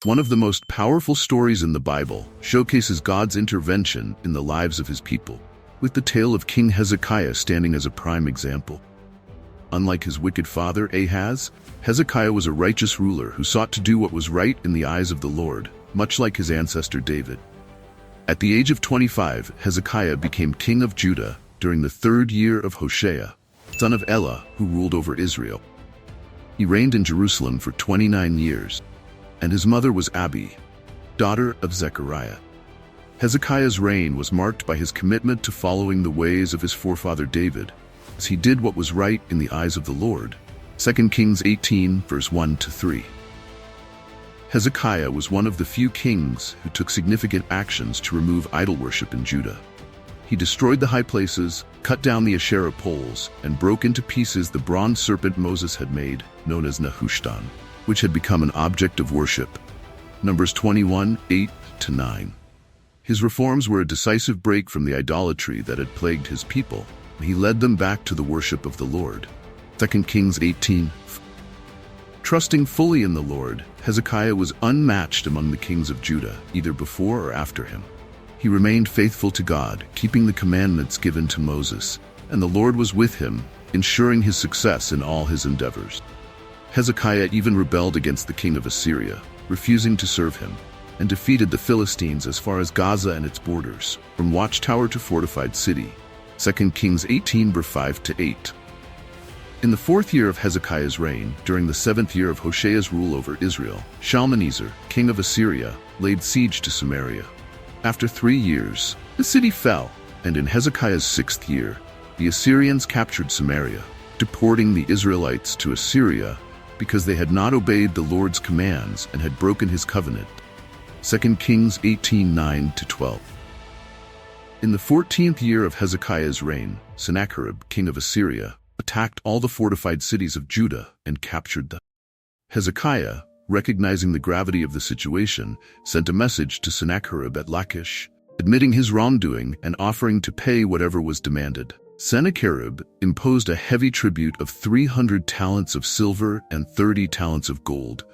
One of the most powerful stories in the Bible showcases God's intervention in the lives of his people, with the tale of King Hezekiah standing as a prime example. Unlike his wicked father Ahaz, Hezekiah was a righteous ruler who sought to do what was right in the eyes of the Lord, much like his ancestor David. At the age of 25, Hezekiah became king of Judah during the 3rd year of Hoshea, son of Elah, who ruled over Israel. He reigned in Jerusalem for 29 years, and his mother was Abi, daughter of Zechariah. Hezekiah's reign was marked by his commitment to following the ways of his forefather David, as he did what was right in the eyes of the Lord. 2 Kings 18, verse 1-3. Hezekiah was one of the few kings who took significant actions to remove idol worship in Judah. He destroyed the high places, cut down the Asherah poles, and broke into pieces the bronze serpent Moses had made, known as Nehushtan, which had become an object of worship. Numbers 21, 8-9. His reforms were a decisive break from the idolatry that had plagued his people. He led them back to the worship of the Lord. 2 Kings 18. Trusting fully in the Lord, Hezekiah was unmatched among the kings of Judah, either before or after him. He remained faithful to God, keeping the commandments given to Moses, and the Lord was with him, ensuring his success in all his endeavors. Hezekiah even rebelled against the king of Assyria, refusing to serve him, and defeated the Philistines as far as Gaza and its borders, from watchtower to fortified city. 2 Kings 18, verse 5-8. In the 4th year of Hezekiah's reign, during the 7th year of Hoshea's rule over Israel, Shalmaneser, king of Assyria, laid siege to Samaria. After 3 years, the city fell, and in Hezekiah's 6th year, the Assyrians captured Samaria, deporting the Israelites to Assyria because they had not obeyed the Lord's commands and had broken his covenant. 2 Kings 18, 9-12. In the 14th year of Hezekiah's reign, Sennacherib, king of Assyria, attacked all the fortified cities of Judah and captured them. Hezekiah, recognizing the gravity of the situation, sent a message to Sennacherib at Lachish, admitting his wrongdoing and offering to pay whatever was demanded. Sennacherib imposed a heavy tribute of 300 talents of silver and 30 talents of gold,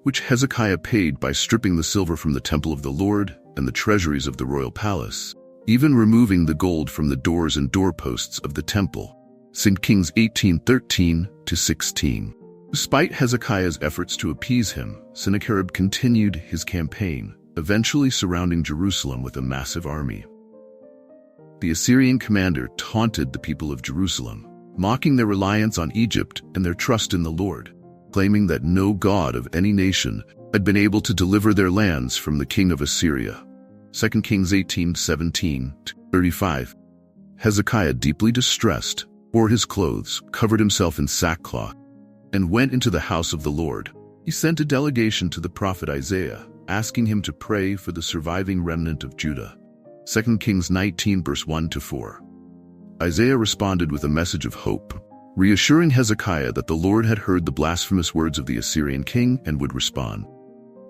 which Hezekiah paid by stripping the silver from the temple of the Lord and the treasuries of the royal palace, even removing the gold from the doors and doorposts of the temple. 2 Kings 18, 13-16. Despite Hezekiah's efforts to appease him, Sennacherib continued his campaign, eventually surrounding Jerusalem with a massive army. The Assyrian commander taunted the people of Jerusalem, mocking their reliance on Egypt and their trust in the Lord, claiming that no god of any nation had been able to deliver their lands from the king of Assyria. 2 Kings 18, 17-35. Hezekiah, deeply distressed, tore his clothes, covered himself in sackcloth, and went into the house of the Lord. He sent a delegation to the prophet Isaiah, asking him to pray for the surviving remnant of Judah. 2 Kings 19, verse 1-4. Isaiah responded with a message of hope, reassuring Hezekiah that the Lord had heard the blasphemous words of the Assyrian king and would respond.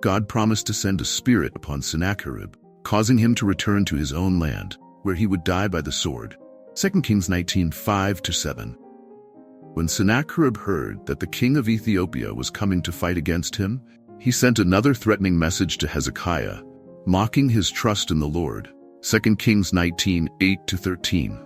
God promised to send a spirit upon Sennacherib, causing him to return to his own land, where he would die by the sword. 2 Kings 19, 5-7. When Sennacherib heard that the king of Ethiopia was coming to fight against him, he sent another threatening message to Hezekiah, mocking his trust in the Lord. 2 Kings 19, 8-13.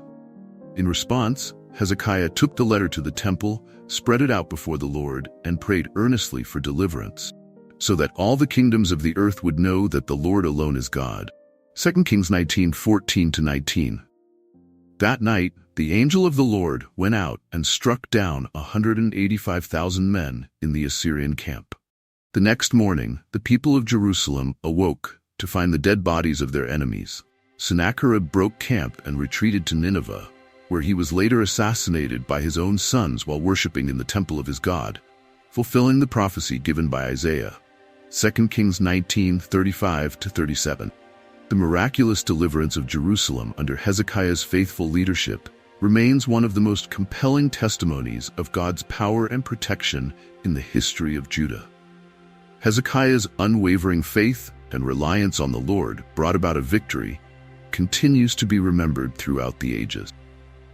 In response, Hezekiah took the letter to the temple, spread it out before the Lord, and prayed earnestly for deliverance, so that all the kingdoms of the earth would know that the Lord alone is God. 2 Kings 19, 14-19. That night, the angel of the Lord went out and struck down 185,000 men in the Assyrian camp. The next morning, the people of Jerusalem awoke to find the dead bodies of their enemies. Sennacherib broke camp and retreated to Nineveh, where he was later assassinated by his own sons while worshiping in the temple of his God, fulfilling the prophecy given by Isaiah. 2 Kings 19, 35-37. The miraculous deliverance of Jerusalem under Hezekiah's faithful leadership remains one of the most compelling testimonies of God's power and protection in the history of Judah. Hezekiah's unwavering faith and reliance on the Lord brought about a victory continues to be remembered throughout the ages.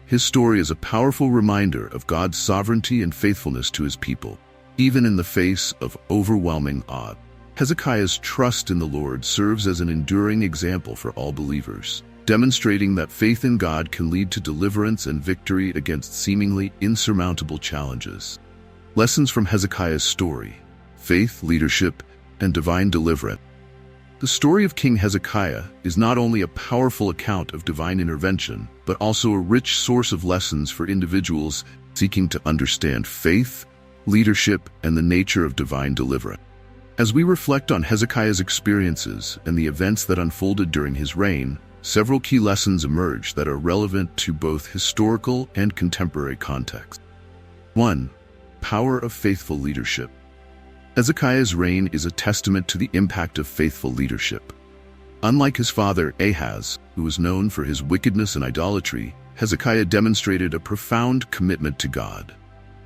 His story is a powerful reminder of God's sovereignty and faithfulness to his people, even in the face of overwhelming odds. Hezekiah's trust in the Lord serves as an enduring example for all believers, demonstrating that faith in God can lead to deliverance and victory against seemingly insurmountable challenges. Lessons from Hezekiah's story: faith, leadership, and divine deliverance. The story of King Hezekiah is not only a powerful account of divine intervention, but also a rich source of lessons for individuals seeking to understand faith, leadership, and the nature of divine deliverance. As we reflect on Hezekiah's experiences and the events that unfolded during his reign, several key lessons emerge that are relevant to both historical and contemporary context. 1. Power of faithful leadership. Hezekiah's reign is a testament to the impact of faithful leadership. Unlike his father Ahaz, who was known for his wickedness and idolatry, Hezekiah demonstrated a profound commitment to God.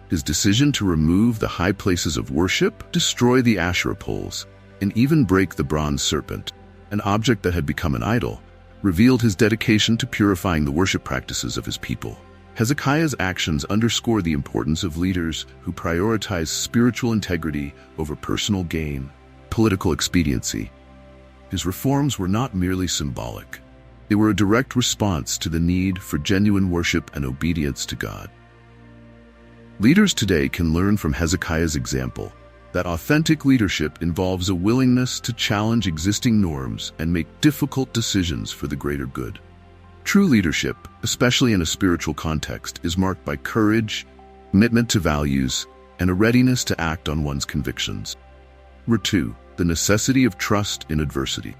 His decision to remove the high places of worship, destroy the Asherah poles, and even break the bronze serpent, an object that had become an idol, revealed his dedication to purifying the worship practices of his people. Hezekiah's actions underscore the importance of leaders who prioritize spiritual integrity over personal gain, political expediency. His reforms were not merely symbolic. They were a direct response to the need for genuine worship and obedience to God. Leaders today can learn from Hezekiah's example that authentic leadership involves a willingness to challenge existing norms and make difficult decisions for the greater good. True leadership, especially in a spiritual context, is marked by courage, commitment to values, and a readiness to act on one's convictions. 2. The necessity of trust in adversity.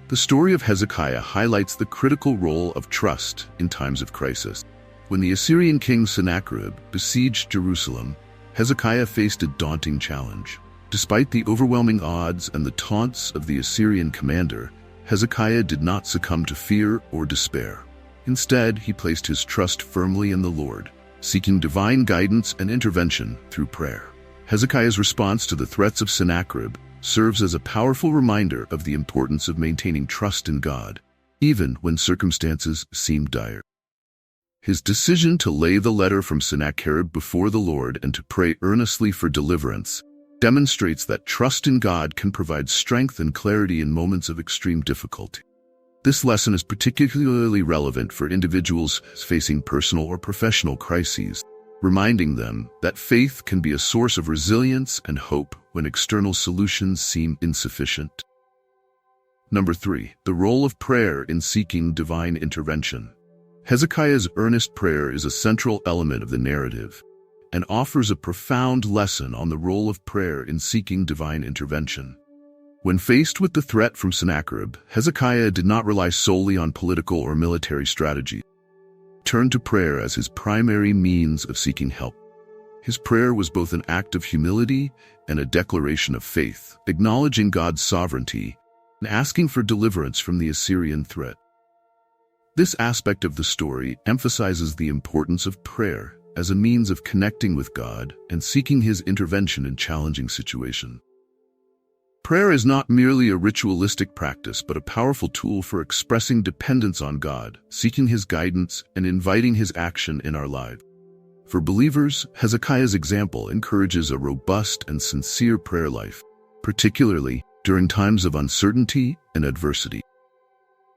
The story of Hezekiah highlights the critical role of trust in times of crisis. When the Assyrian king Sennacherib besieged Jerusalem, Hezekiah faced a daunting challenge. Despite the overwhelming odds and the taunts of the Assyrian commander, Hezekiah did not succumb to fear or despair. Instead, he placed his trust firmly in the Lord, seeking divine guidance and intervention through prayer. Hezekiah's response to the threats of Sennacherib serves as a powerful reminder of the importance of maintaining trust in God, even when circumstances seem dire. His decision to lay the letter from Sennacherib before the Lord and to pray earnestly for deliverance demonstrates that trust in God can provide strength and clarity in moments of extreme difficulty. This lesson is particularly relevant for individuals facing personal or professional crises, reminding them that faith can be a source of resilience and hope when external solutions seem insufficient. 3. The role of prayer in seeking divine intervention. Hezekiah's earnest prayer is a central element of the narrative and offers a profound lesson on the role of prayer in seeking divine intervention. When faced with the threat from Sennacherib, Hezekiah did not rely solely on political or military strategy. He turned to prayer as his primary means of seeking help. His prayer was both an act of humility and a declaration of faith, acknowledging God's sovereignty and asking for deliverance from the Assyrian threat. This aspect of the story emphasizes the importance of prayer as a means of connecting with God and seeking His intervention in challenging situations. Prayer is not merely a ritualistic practice, but a powerful tool for expressing dependence on God, seeking His guidance, and inviting His action in our lives. For believers, Hezekiah's example encourages a robust and sincere prayer life, particularly during times of uncertainty and adversity.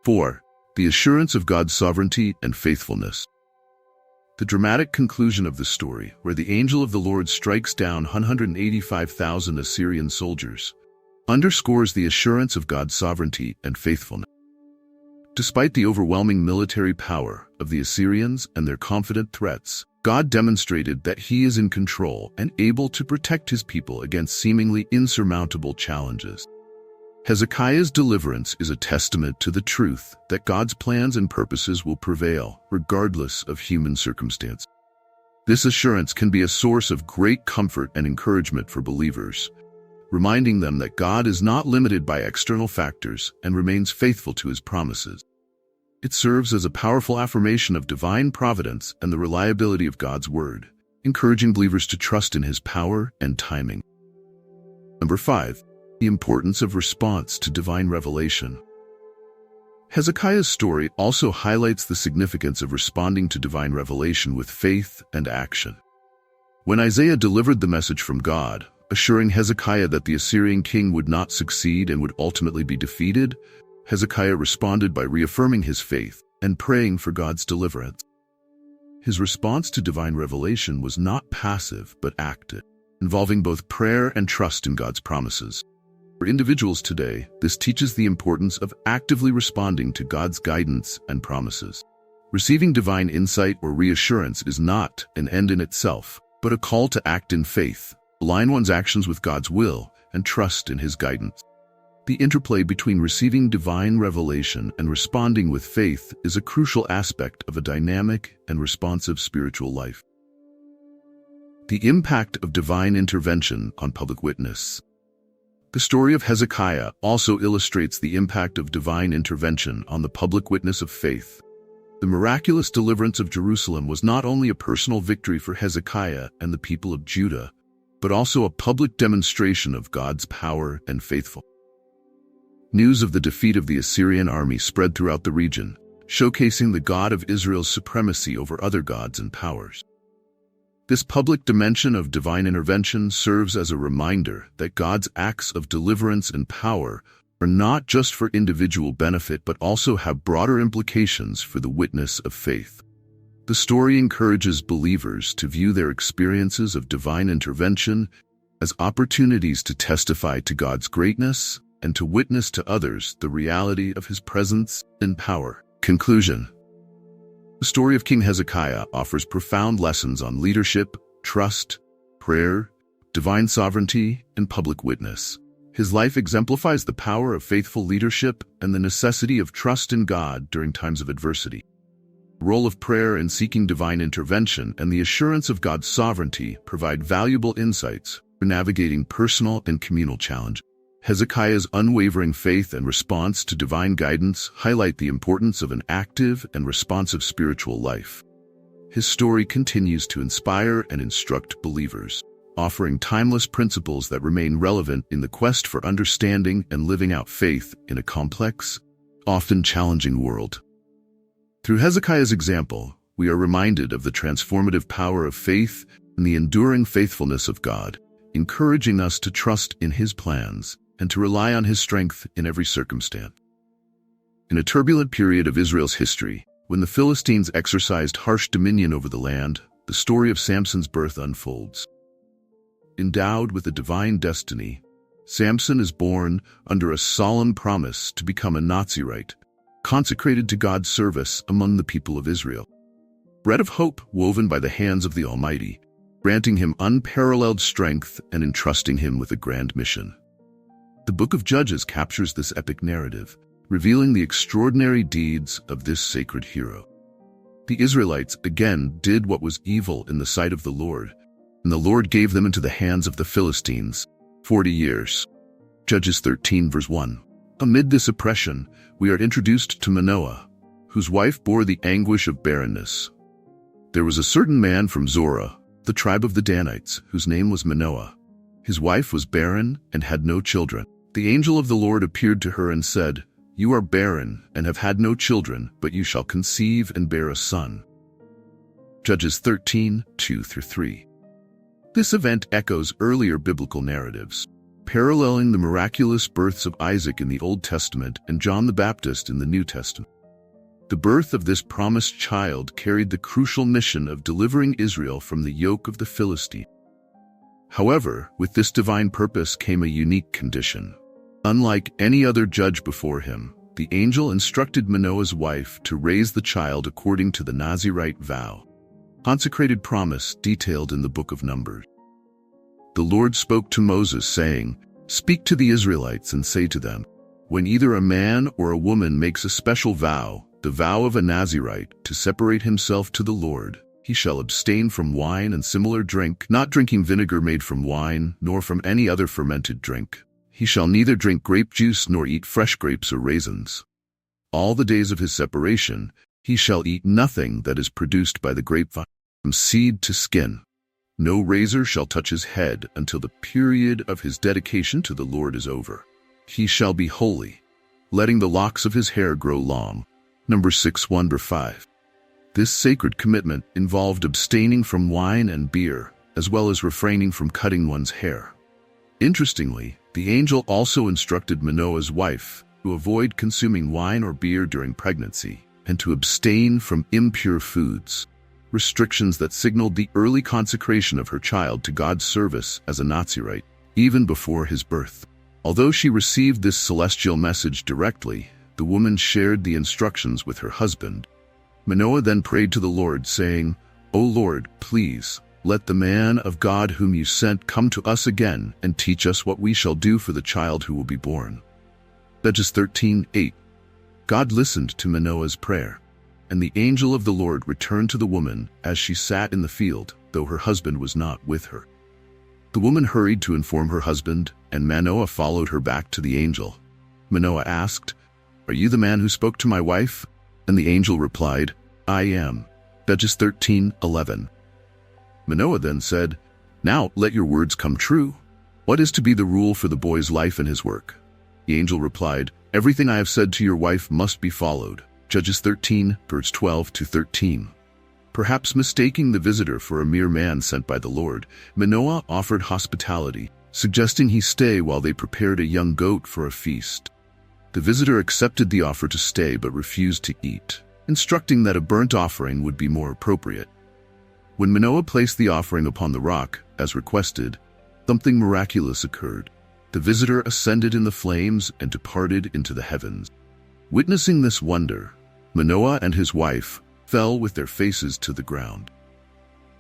4. The assurance of God's sovereignty and faithfulness. The dramatic conclusion of the story, where the angel of the Lord strikes down 185,000 Assyrian soldiers, underscores the assurance of God's sovereignty and faithfulness. Despite the overwhelming military power of the Assyrians and their confident threats, God demonstrated that He is in control and able to protect His people against seemingly insurmountable challenges. Hezekiah's deliverance is a testament to the truth that God's plans and purposes will prevail, regardless of human circumstance. This assurance can be a source of great comfort and encouragement for believers, reminding them that God is not limited by external factors and remains faithful to His promises. It serves as a powerful affirmation of divine providence and the reliability of God's word, encouraging believers to trust in His power and timing. 5. The importance of response to divine revelation. Hezekiah's story also highlights the significance of responding to divine revelation with faith and action. When Isaiah delivered the message from God, assuring Hezekiah that the Assyrian king would not succeed and would ultimately be defeated. Hezekiah responded by reaffirming his faith and praying for God's deliverance. His response to divine revelation was not passive but active, involving both prayer and trust in God's promises. For individuals today, this teaches the importance of actively responding to God's guidance and promises. Receiving divine insight or reassurance is not an end in itself, but a call to act in faith, align one's actions with God's will, and trust in His guidance. The interplay between receiving divine revelation and responding with faith is a crucial aspect of a dynamic and responsive spiritual life. The impact of divine intervention on public witness. The story of Hezekiah also illustrates the impact of divine intervention on the public witness of faith. The miraculous deliverance of Jerusalem was not only a personal victory for Hezekiah and the people of Judah, but also a public demonstration of God's power and faithfulness. News of the defeat of the Assyrian army spread throughout the region, showcasing the God of Israel's supremacy over other gods and powers. This public dimension of divine intervention serves as a reminder that God's acts of deliverance and power are not just for individual benefit but also have broader implications for the witness of faith. The story encourages believers to view their experiences of divine intervention as opportunities to testify to God's greatness and to witness to others the reality of His presence and power. Conclusion. The story of King Hezekiah offers profound lessons on leadership, trust, prayer, divine sovereignty, and public witness. His life exemplifies the power of faithful leadership and the necessity of trust in God during times of adversity. The role of prayer in seeking divine intervention and the assurance of God's sovereignty provide valuable insights for navigating personal and communal challenges. Hezekiah's unwavering faith and response to divine guidance highlight the importance of an active and responsive spiritual life. His story continues to inspire and instruct believers, offering timeless principles that remain relevant in the quest for understanding and living out faith in a complex, often challenging world. Through Hezekiah's example, we are reminded of the transformative power of faith and the enduring faithfulness of God, encouraging us to trust in His plans and to rely on His strength in every circumstance. In a turbulent period of Israel's history, when the Philistines exercised harsh dominion over the land, the story of Samson's birth unfolds. Endowed with a divine destiny, Samson is born under a solemn promise to become a Nazirite, consecrated to God's service among the people of Israel. Thread of hope woven by the hands of the Almighty, granting him unparalleled strength and entrusting him with a grand mission. The Book of Judges captures this epic narrative, revealing the extraordinary deeds of this sacred hero. The Israelites again did what was evil in the sight of the Lord, and the Lord gave them into the hands of the Philistines 40 years. Judges 13 verse 1. Amid this oppression, we are introduced to Manoah, whose wife bore the anguish of barrenness. There was a certain man from Zorah, the tribe of the Danites, whose name was Manoah. His wife was barren and had no children. The angel of the Lord appeared to her and said, "You are barren and have had no children, but you shall conceive and bear a son." Judges 13, 2-3. This event echoes earlier biblical narratives, paralleling the miraculous births of Isaac in the Old Testament and John the Baptist in the New Testament. The birth of this promised child carried the crucial mission of delivering Israel from the yoke of the Philistines. However, with this divine purpose came a unique condition. Unlike any other judge before him, the angel instructed Manoah's wife to raise the child according to the Nazirite vow, consecrated promise detailed in the Book of Numbers. The Lord spoke to Moses, saying, "Speak to the Israelites and say to them, when either a man or a woman makes a special vow, the vow of a Nazirite, to separate himself to the Lord, he shall abstain from wine and similar drink, not drinking vinegar made from wine, nor from any other fermented drink. He shall neither drink grape juice nor eat fresh grapes or raisins. All the days of his separation, he shall eat nothing that is produced by the grapevine, from seed to skin. No razor shall touch his head until the period of his dedication to the Lord is over. He shall be holy, letting the locks of his hair grow long." Numbers 6:1-5. This sacred commitment involved abstaining from wine and beer, as well as refraining from cutting one's hair. Interestingly, the angel also instructed Manoah's wife to avoid consuming wine or beer during pregnancy and to abstain from impure foods, restrictions that signaled the early consecration of her child to God's service as a Nazirite, even before his birth. Although she received this celestial message directly, the woman shared the instructions with her husband. Manoah then prayed to the Lord, saying, "O Lord, please, let the man of God whom you sent come to us again and teach us what we shall do for the child who will be born." Judges 13:8. God listened to Manoah's prayer, and the angel of the Lord returned to the woman as she sat in the field, though her husband was not with her. The woman hurried to inform her husband, and Manoah followed her back to the angel. Manoah asked, "Are you the man who spoke to my wife?" And the angel replied, "I am." Judges 13:11. Manoah then said, "Now let your words come true. What is to be the rule for the boy's life and his work?" The angel replied, "Everything I have said to your wife must be followed." Judges 13, verse 12-13. Perhaps mistaking the visitor for a mere man sent by the Lord, Manoah offered hospitality, suggesting he stay while they prepared a young goat for a feast. The visitor accepted the offer to stay but refused to eat, instructing that a burnt offering would be more appropriate. When Manoah placed the offering upon the rock, as requested, something miraculous occurred. The visitor ascended in the flames and departed into the heavens. Witnessing this wonder, Manoah and his wife fell with their faces to the ground.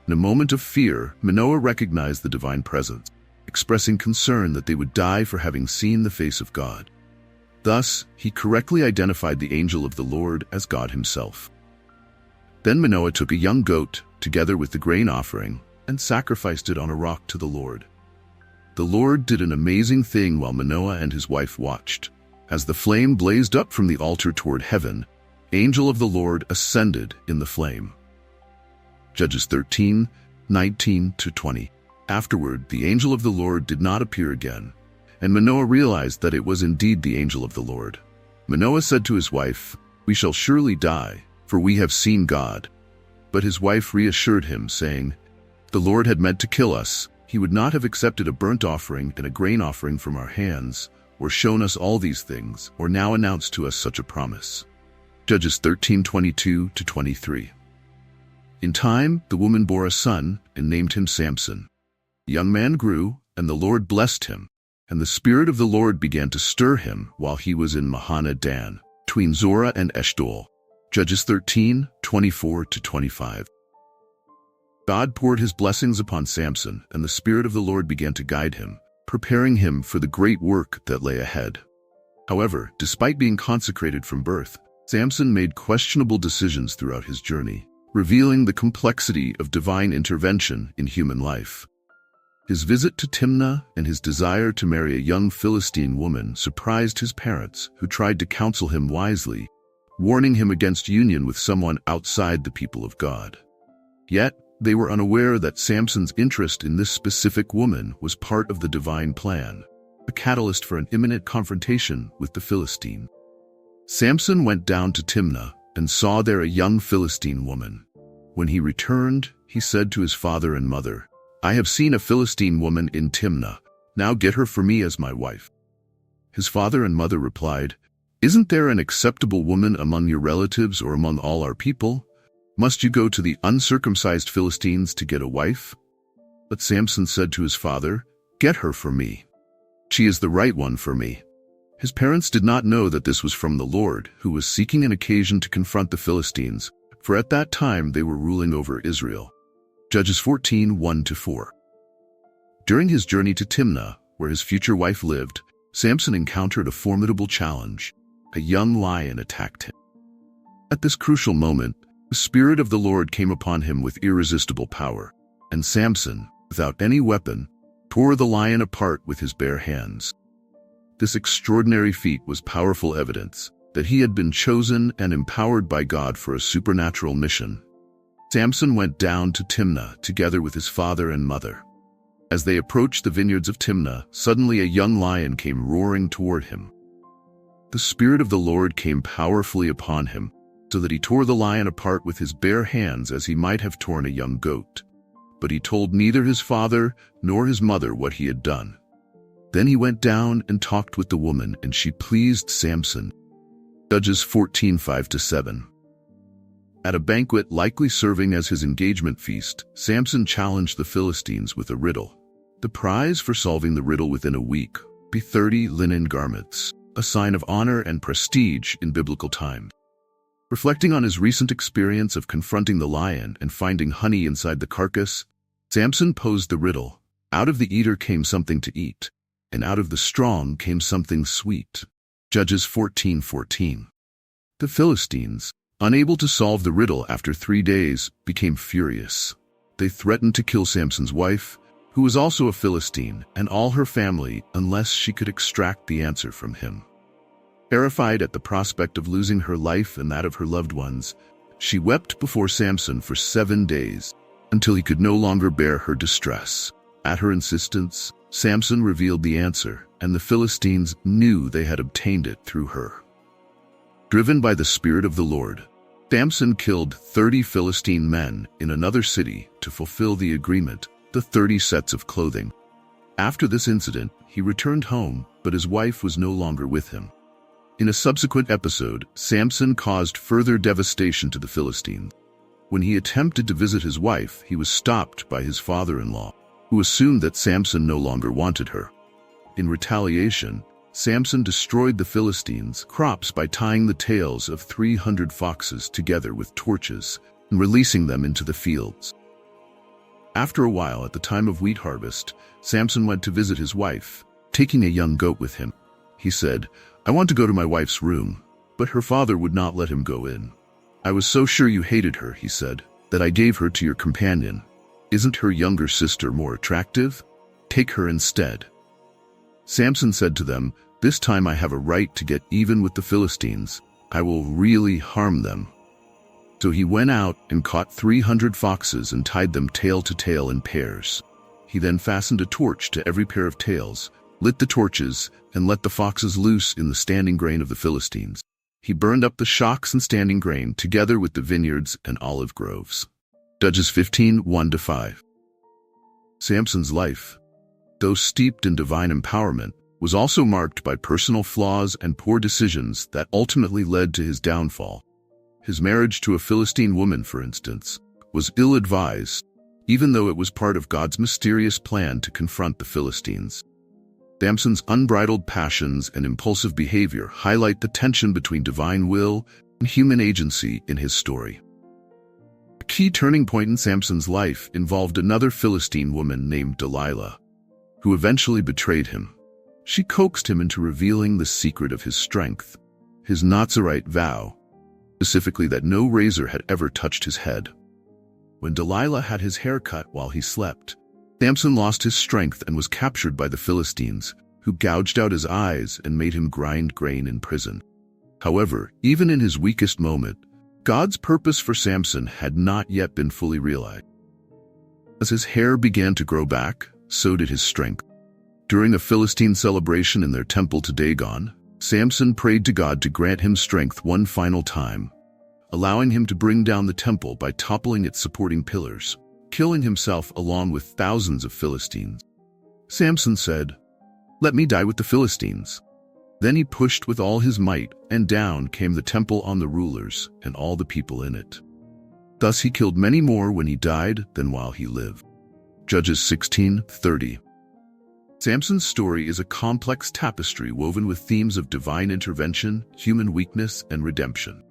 In a moment of fear, Manoah recognized the divine presence, expressing concern that they would die for having seen the face of God. Thus, he correctly identified the angel of the Lord as God himself. Then Manoah took a young goat, together with the grain offering, and sacrificed it on a rock to the Lord. The Lord did an amazing thing while Manoah and his wife watched. As the flame blazed up from the altar toward heaven, the angel of the Lord ascended in the flame. Judges 13:19-20. Afterward, the angel of the Lord did not appear again, and Manoah realized that it was indeed the angel of the Lord. Manoah said to his wife, "We shall surely die, for we have seen God." But his wife reassured him, saying, "If the Lord had meant to kill us, he would not have accepted a burnt offering and a grain offering from our hands, or shown us all these things, or now announced to us such a promise." Judges 13:22-23. In time, the woman bore a son and named him Samson. The young man grew, and the Lord blessed him, and the Spirit of the Lord began to stir him while he was in Mahaneh Dan, between Zorah and Eshtaol. Judges 13:24-25. God poured his blessings upon Samson, and the Spirit of the Lord began to guide him, preparing him for the great work that lay ahead. However, despite being consecrated from birth, Samson made questionable decisions throughout his journey, revealing the complexity of divine intervention in human life. His visit to Timnah and his desire to marry a young Philistine woman surprised his parents, who tried to counsel him wisely, warning him against union with someone outside the people of God. Yet, they were unaware that Samson's interest in this specific woman was part of the divine plan, a catalyst for an imminent confrontation with the Philistine. Samson went down to Timnah and saw there a young Philistine woman. When he returned, he said to his father and mother, "I have seen a Philistine woman in Timnah. Now get her for me as my wife." His father and mother replied, "Isn't there an acceptable woman among your relatives or among all our people? Must you go to the uncircumcised Philistines to get a wife?" But Samson said to his father, "Get her for me. She is the right one for me." His parents did not know that this was from the Lord, who was seeking an occasion to confront the Philistines, for at that time they were ruling over Israel. Judges 14:1-4. During his journey to Timnah, where his future wife lived, Samson encountered a formidable challenge. A young lion attacked him. At this crucial moment, the Spirit of the Lord came upon him with irresistible power, and Samson, without any weapon, tore the lion apart with his bare hands. This extraordinary feat was powerful evidence that he had been chosen and empowered by God for a supernatural mission. Samson went down to Timnah together with his father and mother. As they approached the vineyards of Timnah, suddenly a young lion came roaring toward him. The Spirit of the Lord came powerfully upon him, so that he tore the lion apart with his bare hands as he might have torn a young goat. But he told neither his father nor his mother what he had done. Then he went down and talked with the woman, and she pleased Samson. Judges 14:5-7. At a banquet likely serving as his engagement feast, Samson challenged the Philistines with a riddle. The prize for solving the riddle within a week would be 30 linen garments, a sign of honor and prestige in biblical times. Reflecting on his recent experience of confronting the lion and finding honey inside the carcass, Samson posed the riddle. Out of the eater came something to eat, and out of the strong came something sweet. Judges 14:14. The Philistines, unable to solve the riddle after 3 days, became furious. They threatened to kill Samson's wife, who was also a Philistine, and all her family unless she could extract the answer from him. Terrified at the prospect of losing her life and that of her loved ones, she wept before Samson for 7 days, until he could no longer bear her distress. At her insistence, Samson revealed the answer, and the Philistines knew they had obtained it through her. Driven by the Spirit of the Lord, Samson killed 30 Philistine men in another city to fulfill the agreement, the 30 sets of clothing. After this incident, he returned home, but his wife was no longer with him. In a subsequent episode, Samson caused further devastation to the Philistines. When he attempted to visit his wife, he was stopped by his father-in-law, who assumed that Samson no longer wanted her. In retaliation, Samson destroyed the Philistines' crops by tying the tails of 300 foxes together with torches and releasing them into the fields. After a while, at the time of wheat harvest, Samson went to visit his wife, taking a young goat with him. He said, "I want to go to my wife's room," but her father would not let him go in. "I was so sure you hated her," he said, "that I gave her to your companion. Isn't her younger sister more attractive? Take her instead." Samson said to them, "This time I have a right to get even with the Philistines. I will really harm them." So he went out and caught 300 foxes and tied them tail to tail in pairs. He then fastened a torch to every pair of tails, lit the torches, and let the foxes loose in the standing grain of the Philistines. He burned up the shocks and standing grain together with the vineyards and olive groves. Judges 15:1-5. Samson's life, though steeped in divine empowerment, was also marked by personal flaws and poor decisions that ultimately led to his downfall. His marriage to a Philistine woman, for instance, was ill-advised, even though it was part of God's mysterious plan to confront the Philistines. Samson's unbridled passions and impulsive behavior highlight the tension between divine will and human agency in his story. A key turning point in Samson's life involved another Philistine woman named Delilah, who eventually betrayed him. She coaxed him into revealing the secret of his strength, his Nazirite vow, specifically that no razor had ever touched his head. When Delilah had his hair cut while he slept, Samson lost his strength and was captured by the Philistines, who gouged out his eyes and made him grind grain in prison. However, even in his weakest moment, God's purpose for Samson had not yet been fully realized. As his hair began to grow back, so did his strength. During a Philistine celebration in their temple to Dagon, Samson prayed to God to grant him strength one final time, allowing him to bring down the temple by toppling its supporting pillars, killing himself along with thousands of Philistines. Samson said, "Let me die with the Philistines." Then he pushed with all his might, and down came the temple on the rulers and all the people in it. Thus he killed many more when he died than while he lived. Judges 16:30. Samson's story is a complex tapestry woven with themes of divine intervention, human weakness, and redemption.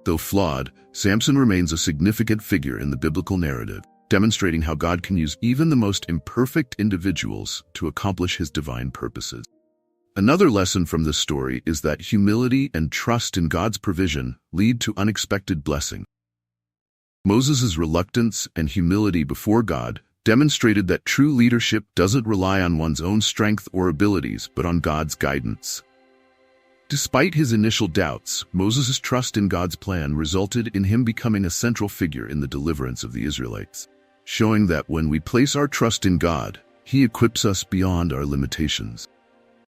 Though flawed, Samson remains a significant figure in the biblical narrative, demonstrating how God can use even the most imperfect individuals to accomplish his divine purposes. Another lesson from this story is that humility and trust in God's provision lead to unexpected blessing. Moses' reluctance and humility before God demonstrated that true leadership doesn't rely on one's own strength or abilities, but on God's guidance. Despite his initial doubts, Moses' trust in God's plan resulted in him becoming a central figure in the deliverance of the Israelites, showing that when we place our trust in God, He equips us beyond our limitations.